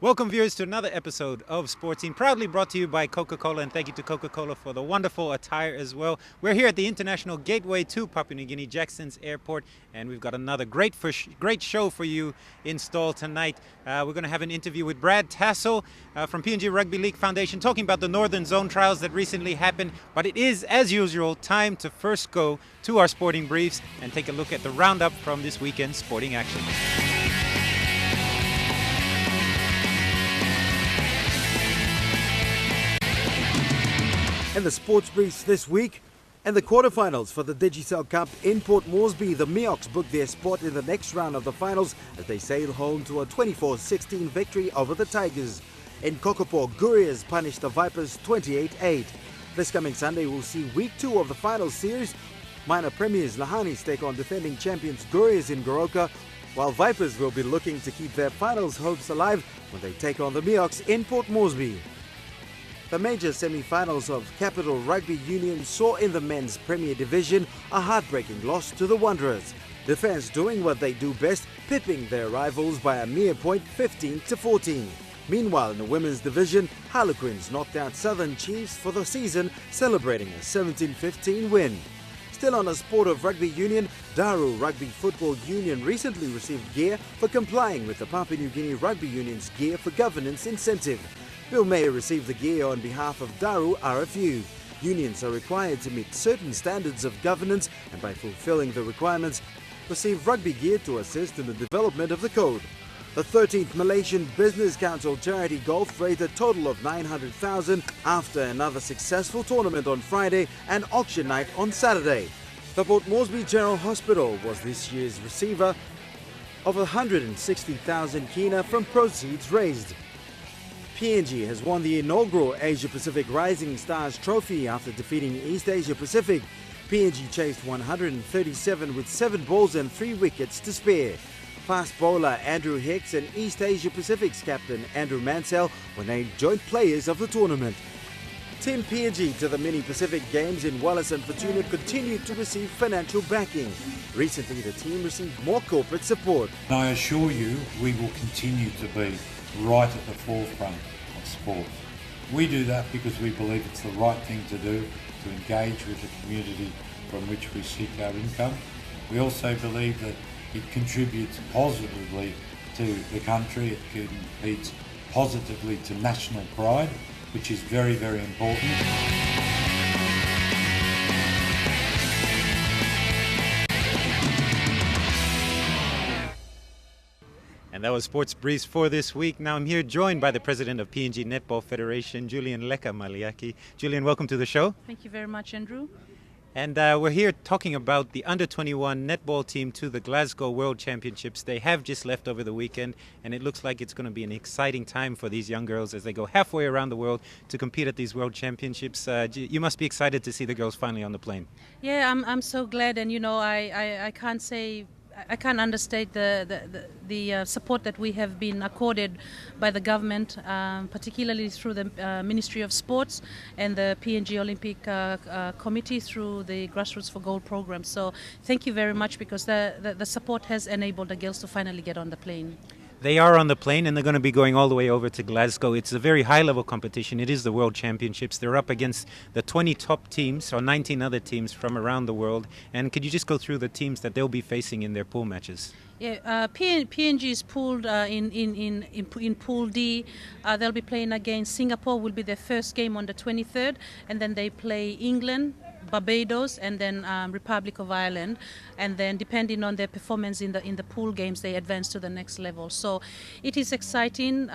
Welcome, viewers, to another episode of Sports Scene, proudly brought to you by Coca-Cola, and thank you to Coca-Cola for the wonderful attire as well. We're here at the International Gateway to Papua New Guinea, Jackson's Airport, and we've got another great show for you in store tonight. We're going to have an interview with Brad Tassel from PNG Rugby League Foundation, talking about the Northern Zone trials that recently happened. But it is, as usual, time to first go to our sporting briefs and take a look at the roundup from this weekend's sporting action. And the sports briefs this week, and the quarterfinals for the Digicel Cup in Port Moresby, the Meoks booked their spot in the next round of the finals as they sail home to a 24-16 victory over the Tigers. In Kokopo, Gurias punished the Vipers 28-8. This coming Sunday we'll see week 2 of the final series. Minor premiers Lahanis take on defending champions Gurias in Goroka, while Vipers will be looking to keep their finals hopes alive when they take on the Meoks in Port Moresby. The major semi-finals of Capital Rugby Union saw in the men's Premier Division a heartbreaking loss to the Wanderers. Defence doing what they do best, pipping their rivals by a mere point, 15-14. Meanwhile, in the women's division, Harlequins knocked out Southern Chiefs for the season, celebrating a 17-15 win. Still on the sport of rugby union, Daru Rugby Football Union recently received gear for complying with the Papua New Guinea Rugby Union's Gear for Governance incentive. Bill Mayer received the gear on behalf of Daru RFU. Unions are required to meet certain standards of governance and by fulfilling the requirements, receive rugby gear to assist in the development of the code. The 13th Malaysian Business Council Charity Golf raised a total of 900,000 after another successful tournament on Friday and auction night on Saturday. The Port Moresby General Hospital was this year's receiver of 160,000 kina from proceeds raised. PNG has won the inaugural Asia Pacific Rising Stars Trophy after defeating East Asia Pacific. PNG chased 137 with 7 balls and 3 wickets to spare. Fast bowler Andrew Hicks and East Asia Pacific's captain Andrew Mansell were named joint players of the tournament. Team PNG to the Mini Pacific Games in Wallis and Futuna continued to receive financial backing. Recently, the team received more corporate support. I assure you, we will continue to be right at the forefront of sport. We do that because we believe it's the right thing to do to engage with the community from which we seek our income. We also believe that it contributes positively to the country, it contributes positively to national pride, which is very, very important. And that was Sports Briefs for this week. Now I'm here joined by the president of PNG Netball Federation, Julian Leka Maliaki. Julian, welcome to the show. Thank you very much, Andrew. And we're here talking about the under-21 netball team to the Glasgow World Championships. They have just left over the weekend, and it looks like it's going to be an exciting time for these young girls as they go halfway around the world to compete at these World Championships. You must be excited to see the girls finally on the plane. Yeah, I'm so glad, and I can't say. I can't understate the support that we have been accorded by the government, particularly through the Ministry of Sports and the PNG Olympic Committee through the Grassroots for Gold program. So thank you very much, because the support has enabled the girls to finally get on the plane. They are on the plane, and they're going to be going all the way over to Glasgow. It's a very high-level competition. It is the World Championships. They're up against the 20 top teams, or 19 other teams from around the world. And could you just go through the teams that they'll be facing in their pool matches? Yeah, PNG is pooled in Pool D. They'll be playing against Singapore. Will be their first game on the 23rd, and then they play England, Barbados, and then Republic of Ireland, and then depending on their performance in the pool games, they advance to the next level. So it is exciting.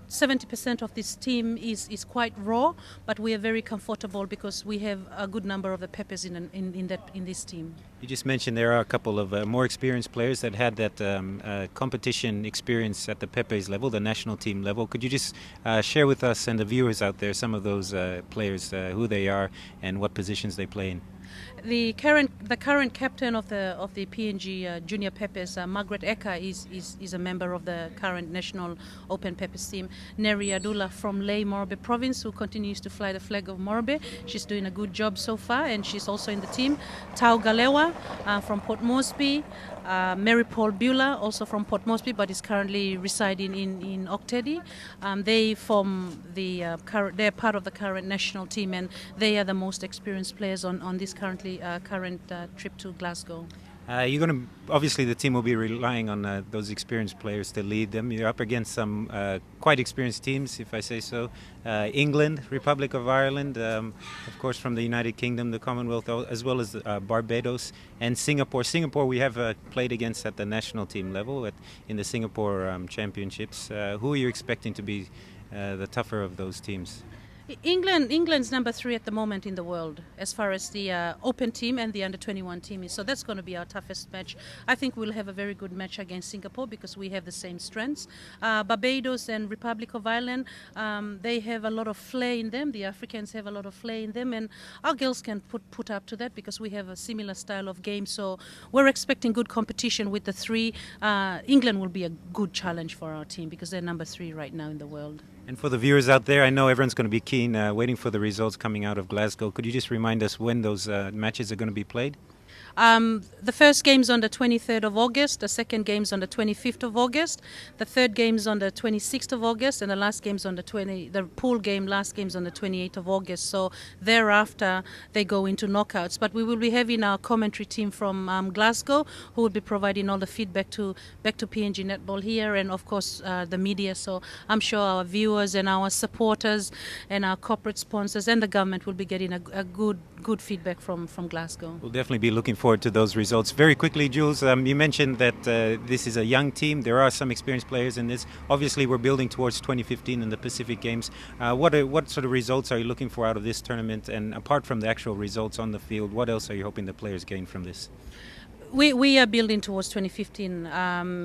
70% of this team is quite raw, but we are very comfortable because we have a good number of the peppers in this team. You just mentioned there are a couple of more experienced players that had that competition experience at the Pepes level, the national team level. Could you just share with us and the viewers out there some of those players, who they are and what positions they play in? The current captain of the PNG Junior Peppers, Margaret Eka, is a member of the current national Open Peppers team. Neri Adula from Lae, Morobe Province, who continues to fly the flag of Morobe. She's doing a good job so far, and she's also in the team. Tau Galewa from Port Moresby. Mary Paul Beulah, also from Port Moresby, but is currently residing in Octady. They form they're part of the current national team, and they are the most experienced players on this current trip to Glasgow. You're going to obviously the team will be relying on those experienced players to lead them. You're up against some quite experienced teams, if I say so. England, Republic of Ireland, of course from the United Kingdom, the Commonwealth, as well as Barbados and Singapore. Singapore we have played against at the national team level in the Singapore Championships. Who are you expecting to be the tougher of those teams? England's number 3 at the moment in the world as far as the open team and the under-21 team is. So that's going to be our toughest match. I think we'll have a very good match against Singapore because we have the same strengths. Barbados and Republic of Ireland, they have a lot of flair in them. The Africans have a lot of flair in them, and our girls can put up to that because we have a similar style of game. So we're expecting good competition with the 3. England will be a good challenge for our team because they're number 3 right now in the world. And for the viewers out there, I know everyone's going to be keen, waiting for the results coming out of Glasgow. Could you just remind us when those matches are going to be played? The first game's on the 23rd of August, the second game's on the 25th of August, the third game's on the 26th of August, and the last game's on the pool game, last game's on the 28th of August. So thereafter, they go into knockouts. But we will be having our commentary team from Glasgow, who will be providing all the feedback back to PNG Netball here, and of course the media. So I'm sure our viewers and our supporters and our corporate sponsors and the government will be getting a good feedback from Glasgow. We'll definitely be looking forward to those results. Very quickly, Jules, you mentioned that this is a young team. There are some experienced players in this. Obviously, we're building towards 2015 in the Pacific Games. What sort of results are you looking for out of this tournament? And apart from the actual results on the field, what else are you hoping the players gain from this? We are building towards 2015.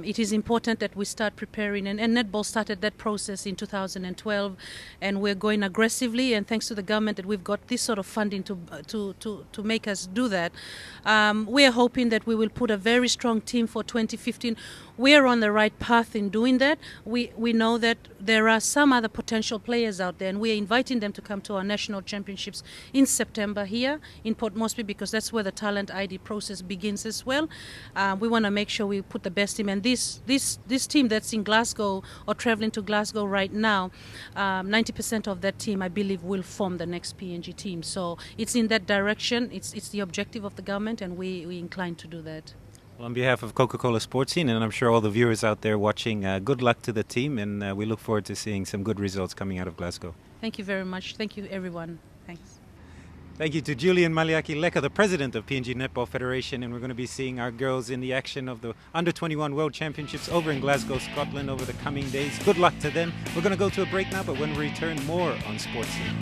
It is important that we start preparing, and Netball started that process in 2012, and we're going aggressively. And thanks to the government that we've got this sort of funding to make us do that. We are hoping that we will put a very strong team for 2015. We are on the right path in doing that. We know that there are some other potential players out there, and we are inviting them to come to our national championships in September here in Port Moresby because that's where the talent ID process begins as well. We want to make sure we put the best team, and this team that's in Glasgow or traveling to Glasgow right now, 90% of that team I believe will form the next PNG team. So it's in that direction. It's the objective of the government, and we incline to do that. Well, on behalf of Coca-Cola Sports Scene, and I'm sure all the viewers out there watching, good luck to the team, and we look forward to seeing some good results coming out of Glasgow. Thank you very much. Thank you, everyone. Thanks. Thank you to Julian Maliaki-Leka, the president of PNG Netball Federation, and we're going to be seeing our girls in the action of the Under-21 World Championships over in Glasgow, Scotland over the coming days. Good luck to them. We're going to go to a break now, but when we return, more on Sports Scene.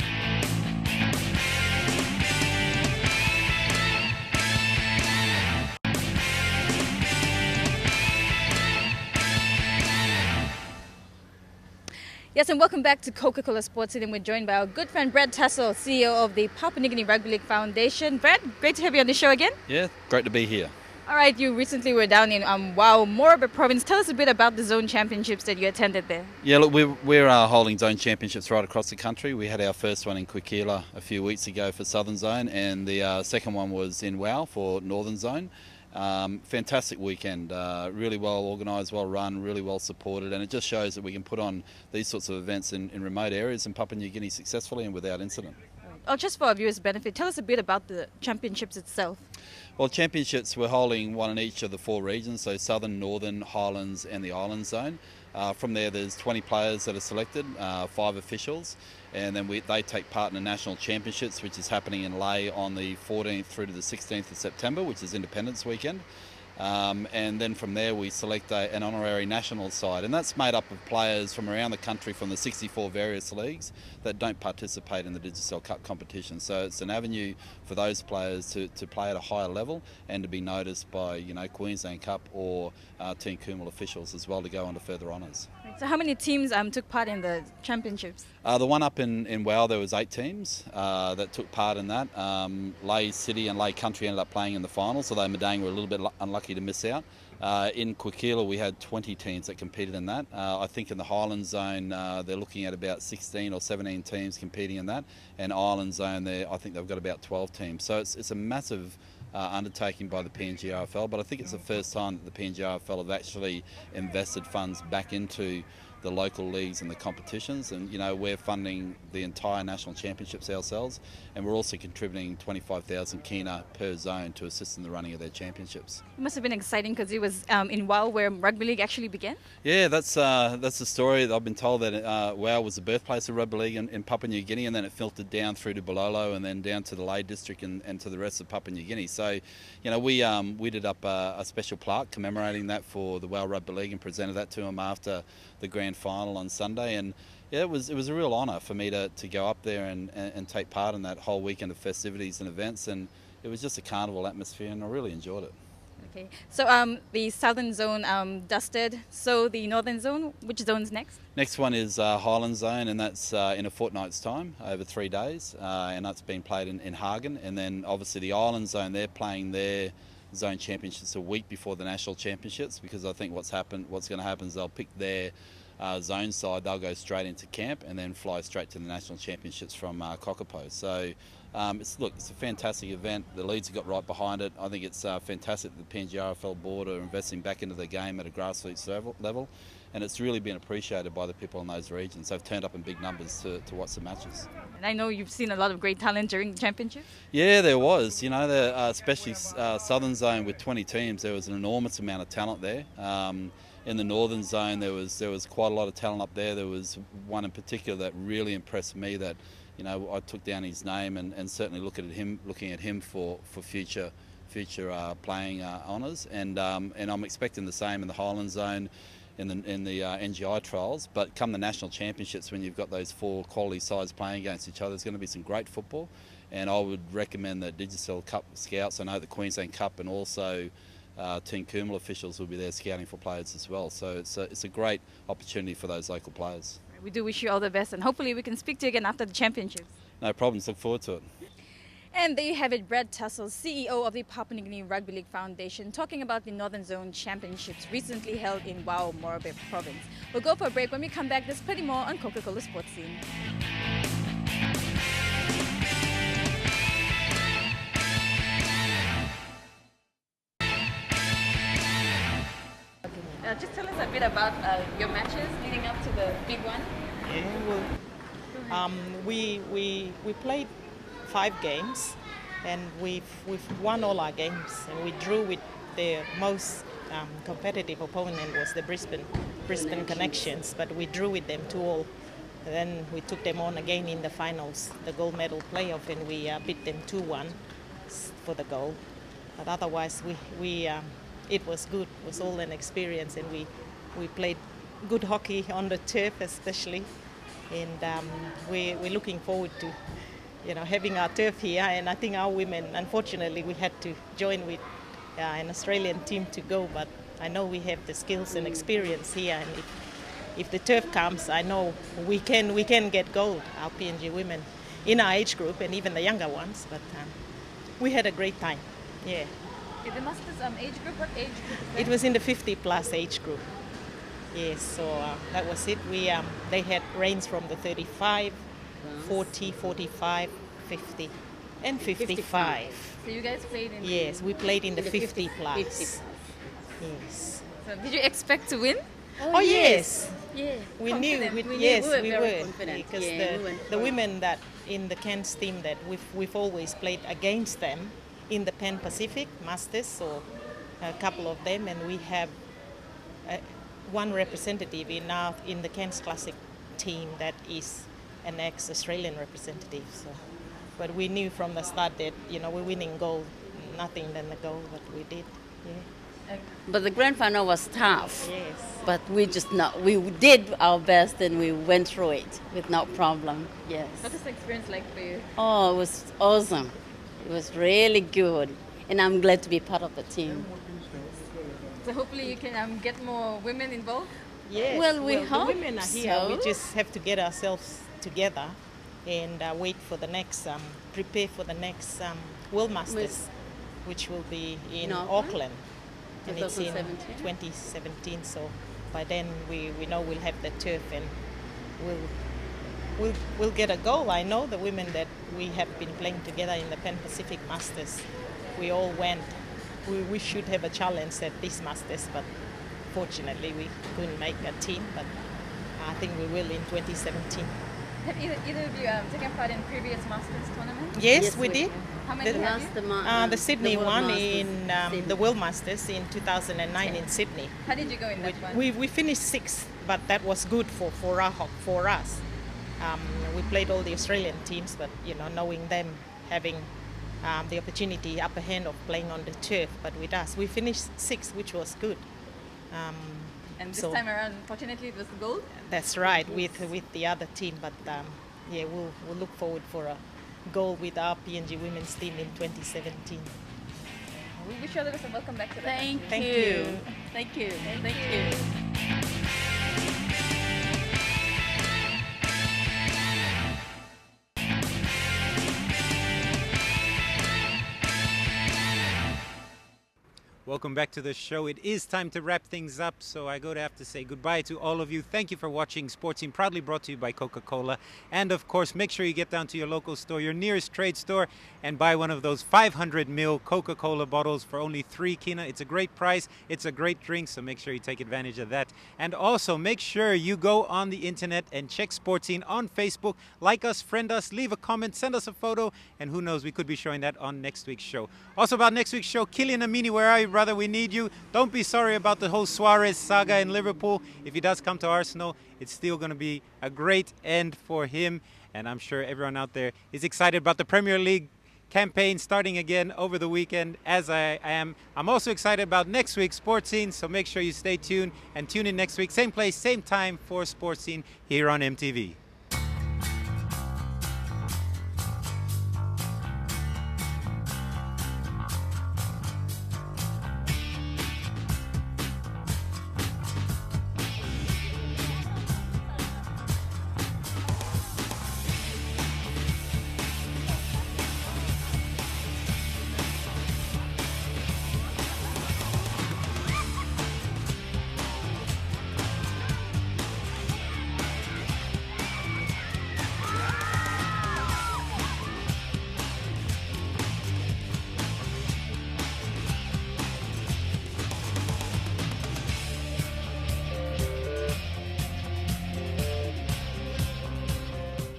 Yes, and welcome back to Coca-Cola Sports Scene, and we're joined by our good friend Brad Tassel, CEO of the Papua New Guinea Rugby League Foundation. Brad, great to have you on the show again. Yeah, great to be here. All right, you recently were down in Morobe Province. Tell us a bit about the zone championships that you attended there. Yeah, look, we're holding zone championships right across the country. We had our first one in Kwikila a few weeks ago for Southern Zone, and the second one was in Wau for Northern Zone. Fantastic weekend, really well organised, well run, really well supported, and it just shows that we can put on these sorts of events in remote areas in Papua New Guinea successfully and without incident. Oh, just for our viewers' benefit, tell us a bit about the championships itself. Well, championships, we're holding one in each of the 4 regions, so Southern, Northern, Highlands and the Island Zone. From there, there's 20 players that are selected, 5 officials, and then they take part in the national championships, which is happening in Lae on the 14th through to the 16th of September, which is Independence Weekend. And then from there we select an honorary national side, and that's made up of players from around the country from the 64 various leagues that don't participate in the Digicel Cup competition. So it's an avenue for those players to play at a higher level and to be noticed by Queensland Cup or Team Kumul officials as well to go on to further honours. So how many teams took part in the championships? The one up in Wau, there was 8 teams that took part in that. Lae City and Lae Country ended up playing in the final, so they Madang were a little bit unlucky to miss out. In Quiquila, we had 20 teams that competed in that. I think in the Highland Zone, they're looking at about 16 or 17 teams competing in that. And Island Zone, I think they've got about 12 teams. So it's a massive undertaking by the PNG RFL, but I think it's the first time that the PNG RFL have actually invested funds back into the local leagues and the competitions, and we're funding the entire national championships ourselves, and we're also contributing 25,000 kina per zone to assist in the running of their championships. It must have been exciting because it was in WOW where rugby league actually began. Yeah, that's the story. I've been told that WOW was the birthplace of rugby league in Papua New Guinea, and then it filtered down through to Bololo and then down to the Ley district and to the rest of Papua New Guinea. So, we did up a special plaque commemorating that for the WOW Rugby League and presented that to them after the grand final on Sunday. And yeah, it was a real honour for me to go up there and take part in that whole weekend of festivities and events, and it was just a carnival atmosphere, and I really enjoyed it. Okay, so the southern zone dusted, so the northern zone, which zone's next? Next one is Highland Zone, and that's in a fortnight's time, over 3 days, and that's been played in Hagen. And then obviously the Island Zone, they're playing their zone championships a week before the national championships, because I think what's going to happen is they'll pick their zone side, they'll go straight into camp and then fly straight to the national championships from Kokopo. So it's a fantastic event. The Leeds have got right behind it. I think it's fantastic that the PNG RFL board are investing back into the game at a grassroots level, and it's really been appreciated by the people in those regions. They've turned up in big numbers to watch the matches. And I know you've seen a lot of great talent during the championship. Yeah, there was. Especially Southern Zone with 20 teams, there was an enormous amount of talent there. In the Northern Zone, there was quite a lot of talent up there. There was one in particular that really impressed me that, I took down his name and certainly looking at him for future playing honours. And I'm expecting the same in the Highland Zone, in the NGI trials. But come the national championships, when you've got those 4 quality sides playing against each other, there's going to be some great football. And I would recommend that Digicel Cup scouts, I know the Queensland Cup and also Team Kumul officials will be there scouting for players as well. So it's a great opportunity for those local players. We do wish you all the best, and hopefully we can speak to you again after the championships. No problems, look forward to it. And there you have it, Brad Tussell, CEO of the Papua New Guinea Rugby League Foundation, talking about the Northern Zone Championships recently held in WOW Morobe Province. We'll go for a break. When we come back, there's plenty more on Coca-Cola Sports Scene. Just tell us a bit about your matches leading up to the big one. Yeah, well, we played 5 games, and we've won all our games, and we drew with the most competitive opponent was the Brisbane Connections, but we drew with them 2-2. Then we took them on again in the finals, the gold medal playoff, and we beat them 2-1 for the gold. But otherwise, it was good. It was all an experience, and we played good hockey on the turf especially, and we're looking forward to having our turf here. And I think our women, unfortunately, we had to join with an Australian team to go, but I know we have the skills and experience here, and if the turf comes, I know we can get gold, our PNG women, in our age group and even the younger ones. But we had a great time. Yeah. Okay, the Masters age group, what age group is that? It was in the 50+ age group. Yes, so that was it. They had range from the 35, 40, 45, 50, and 55. So you guys played in Yes, we played in the 50+. 50+. Yes. So did you expect to win? Oh yes. Yeah. We knew. Confident. We very were confident. because Yeah, we were. the women that in the Cairns team that we've always played against them in the Pan Pacific Masters, so a couple of them, and we have one representative in the Cairns Classic team that is an ex-Australian representative. So, but we knew from the start that we're winning gold, nothing than the gold, but we did. Yeah. But the grand final was tough. Yes. But we did our best and we went through it with no problem. Yes. What is the experience like for you? Oh, it was awesome. It was really good. And I'm glad to be part of the team. So hopefully you can get more women involved? Yes. Well, we hope the women are here. so. We just have to get ourselves together and wait for the next, prepare for the next World Masters, which will be in Auckland? Auckland. and it's in 2017. 2017. So by then we know we'll have the turf and we'll get a goal. I know the women that we have been playing together in the Pan Pacific Masters, we all went. We should have a challenge at this Masters, but fortunately we couldn't make a team, but I think we will in 2017. Have either of you taken part in previous Masters tournaments? Yes, we did. How many The- have you? The Sydney World one Masters, in Sydney. the World Masters in 2009 in Sydney. How did you go in that one? We finished sixth, but that was good for us. We played all the Australian teams, but knowing them having the opportunity upper hand of playing on the turf, but with us we finished sixth, which was good. And this so- time around, unfortunately, it was gold. That's right, with the other team, but we'll look forward for a goal with our PNG women's team in 2017. We wish you all the best and welcome back to the Thank Thank you. you. Thank you. Thank you. Welcome back to the show. It is time to wrap things up, so I go to have to say goodbye to all of you. Thank you for watching Sports Scene, proudly brought to you by Coca-Cola. And of course, make sure you get down to your local store, your nearest trade store, and buy one of those 500 ml Coca-Cola bottles for only 3 kina. It's a great price. It's a great drink, so make sure you take advantage of that. And also, make sure you go on the internet and check Sports Scene on Facebook. Like us, friend us, leave a comment, send us a photo, and who knows, we could be showing that on next week's show. Also about next week's show, Kylian Amini, where are you, brother? We need you. Don't be sorry about the whole Suarez saga in Liverpool. If he does come to Arsenal, it's still going to be a great end for him. And I'm sure everyone out there is excited about the Premier League campaign starting again over the weekend, as I am. I'm also excited about next week's Sports Scene, so make sure you stay tuned and tune in next week. Same place, same time for Sports Scene here on MTV.